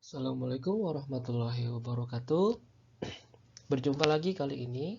Assalamualaikum warahmatullahi wabarakatuh. Berjumpa lagi kali ini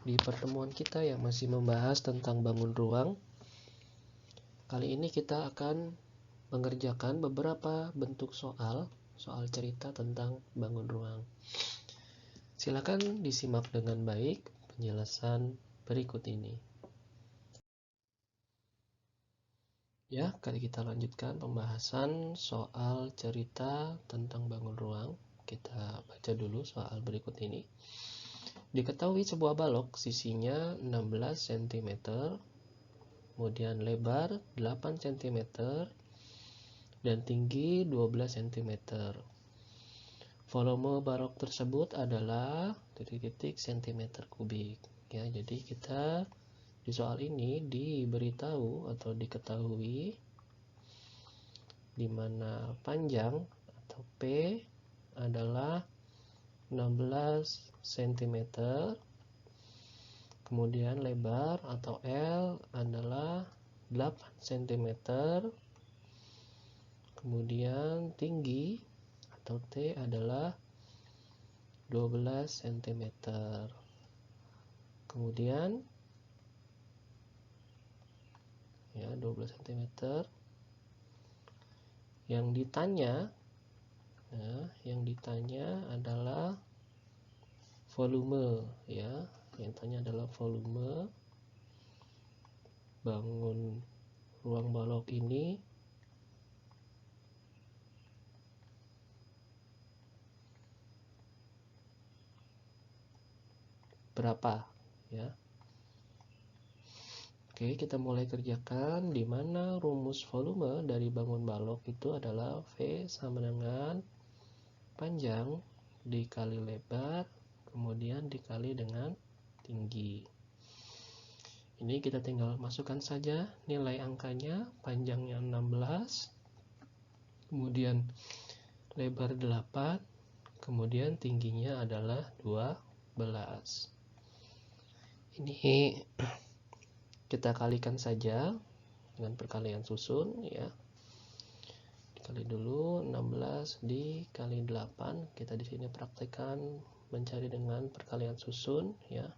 di pertemuan kita yang masih membahas tentang bangun ruang. Kali ini kita akan mengerjakan beberapa bentuk soal cerita tentang bangun ruang. Silakan disimak dengan baik penjelasan berikut ini. Ya, kali kita lanjutkan pembahasan soal cerita tentang bangun ruang. Kita baca dulu soal berikut ini. Diketahui sebuah balok sisinya 16 cm, kemudian lebar 8 cm, dan tinggi 12 cm. Volume balok tersebut adalah cm kubik. Ya, jadi kita di soal ini diberitahu atau diketahui di mana panjang atau P adalah 16 cm, kemudian lebar atau L adalah 8 cm, kemudian tinggi atau T adalah 12 cm. Kemudian ya 12 cm yang ditanya adalah volume, ya. Yang ditanya adalah volume bangun ruang balok ini berapa, ya. Oke, kita mulai kerjakan, di mana rumus volume dari bangun balok itu adalah V sama dengan panjang dikali lebar kemudian dikali dengan tinggi. Ini kita tinggal masukkan saja nilai angkanya. Panjangnya 16, kemudian lebar 8, kemudian tingginya adalah 12. Ini kita kalikan saja dengan perkalian susun, ya. Dikali dulu 16 dikali 8. Kita di sini praktekkan mencari dengan perkalian susun, ya.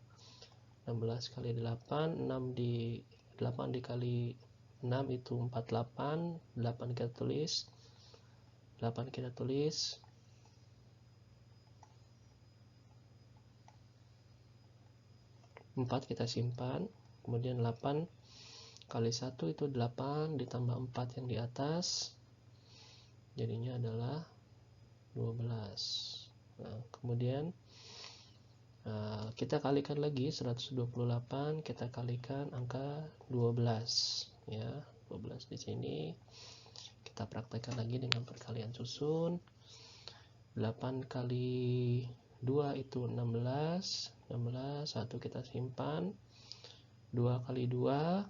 16 kali 8, 8 dikali 6 itu 48. 8 kita tulis, 4 kita simpan, kemudian 8 kali 1 itu 8 ditambah 4 yang di atas, jadinya adalah 12. Nah, kemudian kita kalikan lagi 128, kita kalikan angka 12, ya. 12 di sini kita praktekkan lagi dengan perkalian susun. 8 kali 2 itu 16, 1 kita simpan, 2 kali 2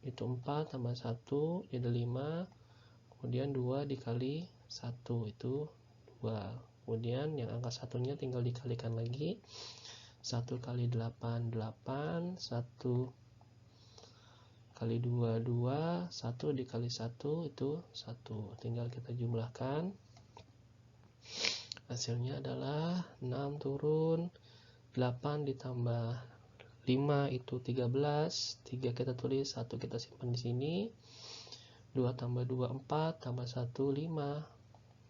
itu 4 tambah 1 jadi 5, kemudian 2 dikali 1 itu 2, kemudian yang angka satunya tinggal dikalikan lagi. 1 kali 8 8, 1 kali 2 2, 1 dikali 1 itu 1, tinggal kita jumlahkan, hasilnya adalah 6 turun 8 ditambah 5 itu 13, 3 kita tulis, 1 kita simpan di sini, 2 tambah 2 4, tambah 1 5,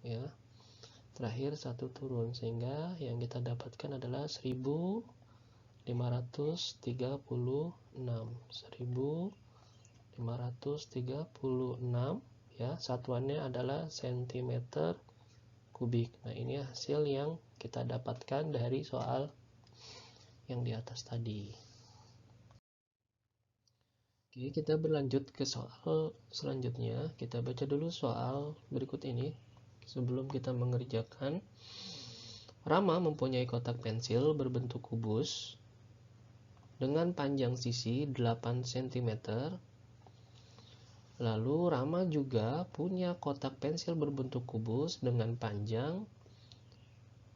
ya. Terakhir 1 turun, sehga yang kita dapatkan adalah 1536, ya. Satuannya adalah cm kubik. Nah, ini hasil yang kita dapatkan dari soal yang di atas tadi. Oke, kita berlanjut ke soal selanjutnya. Kita baca dulu soal berikut ini sebelum kita mengerjakan. Rama mempunyai kotak pensil berbentuk kubus dengan panjang sisi 8 cm. Lalu Rama juga punya kotak pensil berbentuk kubus dengan panjang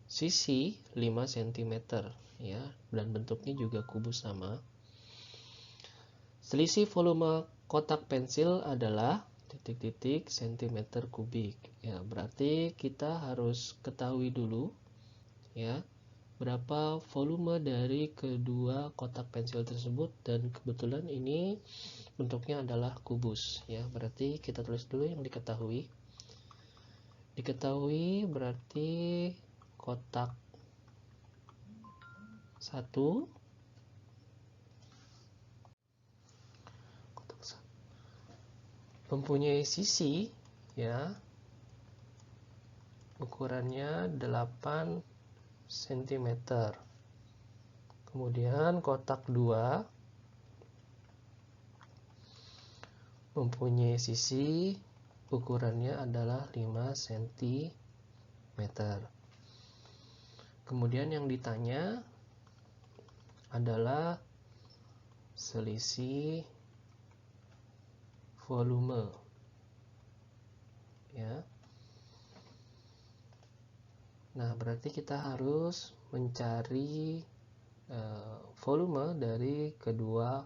sisi 5 cm, ya, dan bentuknya juga kubus sama. Selisih volume kotak pensil adalah ... titik-titik sentimeter kubik. Ya, berarti kita harus ketahui dulu ya berapa volume dari kedua kotak pensil tersebut, dan kebetulan ini bentuknya adalah kubus ya. Berarti kita tulis dulu yang diketahui. Diketahui berarti kotak 1 mempunyai sisi ya ukurannya 8 cm. Kemudian kotak 2 mempunyai sisi ukurannya adalah 5 cm. Kemudian yang ditanya adalah selisih volume ya. Nah, berarti kita harus mencari volume dari kedua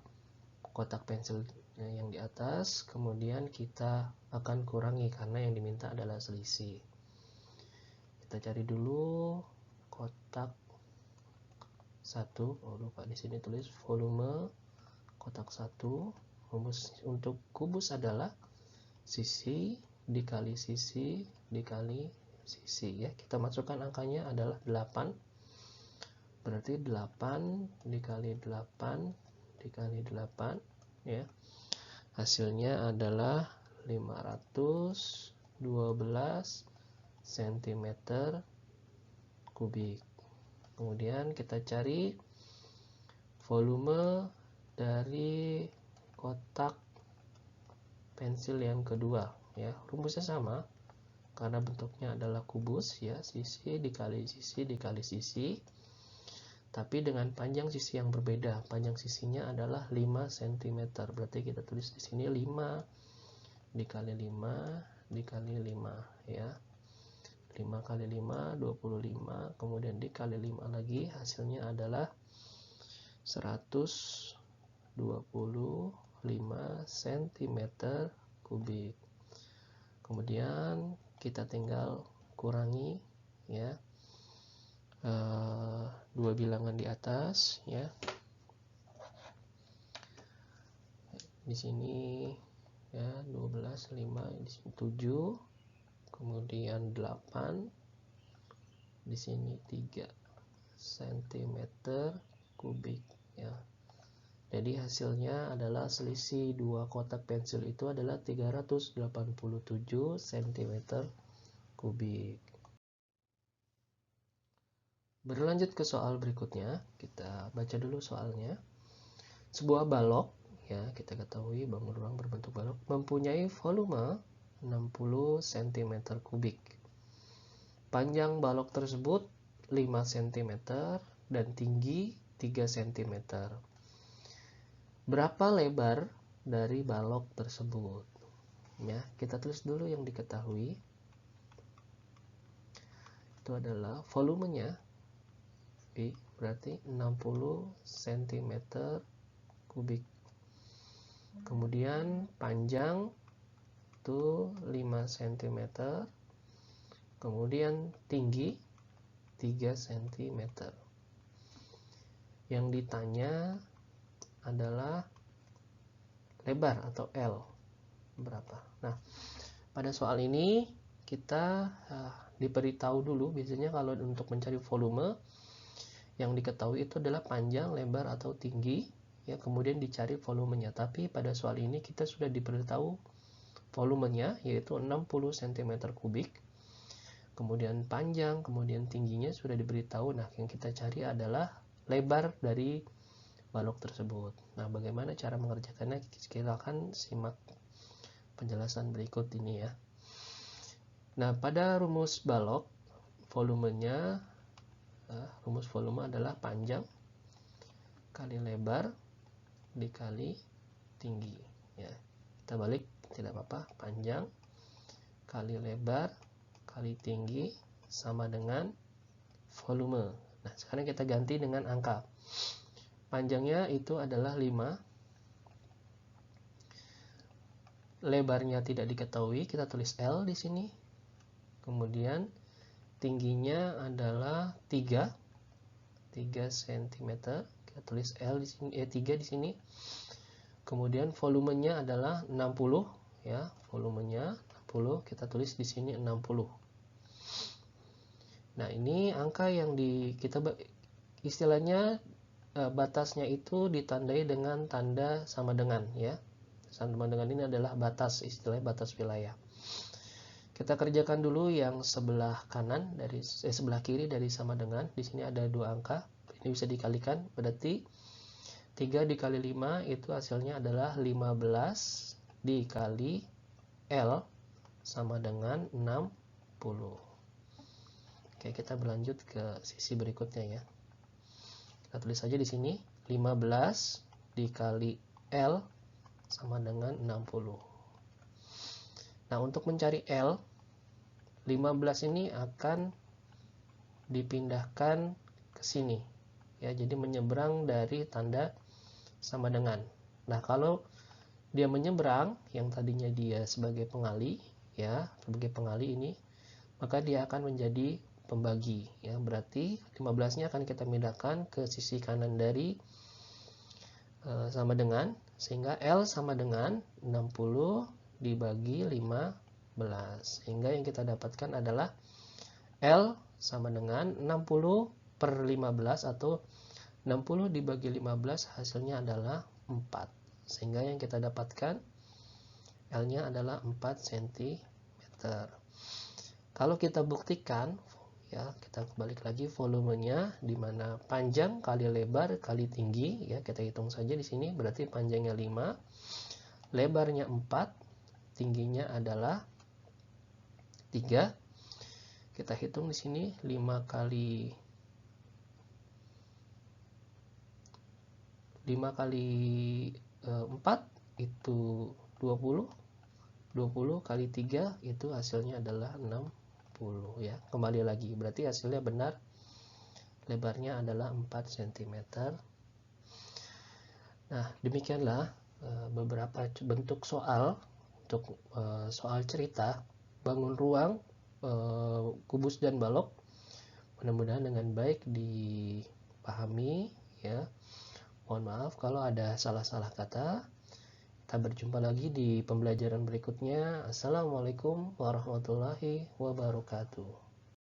kotak pensil yang di atas, kemudian kita akan kurangi karena yang diminta adalah selisih. Kita cari dulu kotak 1. Oh, lupa di sini tulis volume kotak 1. Rumus untuk kubus adalah sisi dikali sisi dikali sisi ya. Kita masukkan angkanya adalah 8. Berarti 8 dikali 8 dikali 8 ya. Hasilnya adalah 512 cm kubik. Kemudian kita cari volume dari kotak pensil yang kedua ya. Rumusnya sama karena bentuknya adalah kubus ya, sisi dikali sisi dikali sisi, tapi dengan panjang sisi yang berbeda. Panjang sisinya adalah 5 cm. Berarti kita tulis di sini 5 dikali 5 dikali 5 ya. 5 kali 5 25, kemudian dikali 5 lagi, hasilnya adalah 125 cm kubik. Kemudian kita tinggal kurangi ya dua bilangan di atas ya. Di sini ya 12 5, di sini 7, kemudian 8, di sini 3 cm kubik ya. Jadi hasilnya adalah selisih dua kotak pensil itu adalah 387 cm kubik. Berlanjut ke soal berikutnya, kita baca dulu soalnya. Sebuah balok ya, kita ketahui bangun ruang berbentuk balok mempunyai volume 60 cm kubik. Panjang balok tersebut 5 cm dan tinggi 3 cm. Berapa lebar dari balok tersebut? Ya, kita tulis dulu yang diketahui. Itu adalah volumenya I, berarti 60 cm kubik. Kemudian panjang itu 5 cm. Kemudian tinggi 3 cm. Yang ditanya adalah lebar atau L berapa. Nah, pada soal ini kita diberitahu dulu. Biasanya kalau untuk mencari volume yang diketahui itu adalah panjang, lebar atau tinggi ya, kemudian dicari volumenya. Tapi pada soal ini kita sudah diberitahu volumenya yaitu 60 cm kubik. Kemudian panjang, kemudian tingginya sudah diberitahu. Nah, yang kita cari adalah lebar dari balok tersebut. Nah, bagaimana cara mengerjakannya? Kita akan simak penjelasan berikut ini ya. Nah, pada rumus balok, volumenya, rumus volume adalah panjang kali lebar dikali tinggi. Ya, kita balik, tidak apa-apa. Panjang kali lebar kali tinggi sama dengan volume. Nah, sekarang kita ganti dengan angka. Panjangnya itu adalah 5. lebarnya tidak diketahui, kita tulis L di sini. Kemudian tingginya adalah 3 cm. Kita tulis L di sini, 3 di sini. Kemudian volumenya adalah 60 ya, volumenya 60, kita tulis di sini 60. Nah, ini angka yang kita istilahnya batasnya itu ditandai dengan tanda sama dengan ya. Sama dengan ini adalah batas, istilahnya batas wilayah. Kita kerjakan dulu yang sebelah kanan dari sebelah kiri dari sama dengan. Di sini ada 2 angka. Ini bisa dikalikan, berarti 3 dikali 5 itu hasilnya adalah 15 dikali L sama dengan 60. Oke, kita berlanjut ke sisi berikutnya ya. Kita tulis saja di sini 15 dikali L sama dengan 60. Nah, untuk mencari L, 15 ini akan dipindahkan ke sini ya, jadi menyeberang dari tanda sama dengan. Nah, kalau dia menyeberang yang tadinya dia sebagai pengali ya, sebagai pengali ini, maka dia akan menjadi pembagi ya, berarti 15-nya akan kita pindahkan ke sisi kanan dari sama dengan, sehingga L sama dengan 60 dibagi 15, sehingga yang kita dapatkan adalah L sama dengan 60 per 15 atau 60 dibagi 15 hasilnya adalah 4, sehingga yang kita dapatkan L-nya adalah 4 cm. Kalau kita buktikan ya, kita balik lagi volumenya, dimana panjang kali lebar kali tinggi ya, kita hitung saja di sini, berarti panjangnya 5, lebarnya 4, tingginya adalah 3. Kita hitung di sini 5 kali 4 itu 20 kali 3 itu hasilnya adalah 60 ya. Kembali lagi, berarti hasilnya benar, lebarnya adalah 4 cm. Nah, demikianlah beberapa bentuk soal untuk soal cerita bangun ruang kubus dan balok. Mudah-mudahan dengan baik dipahami ya. Mohon maaf kalau ada salah-salah kata. Kita berjumpa lagi di pembelajaran berikutnya. Assalamualaikum warahmatullahi wabarakatuh.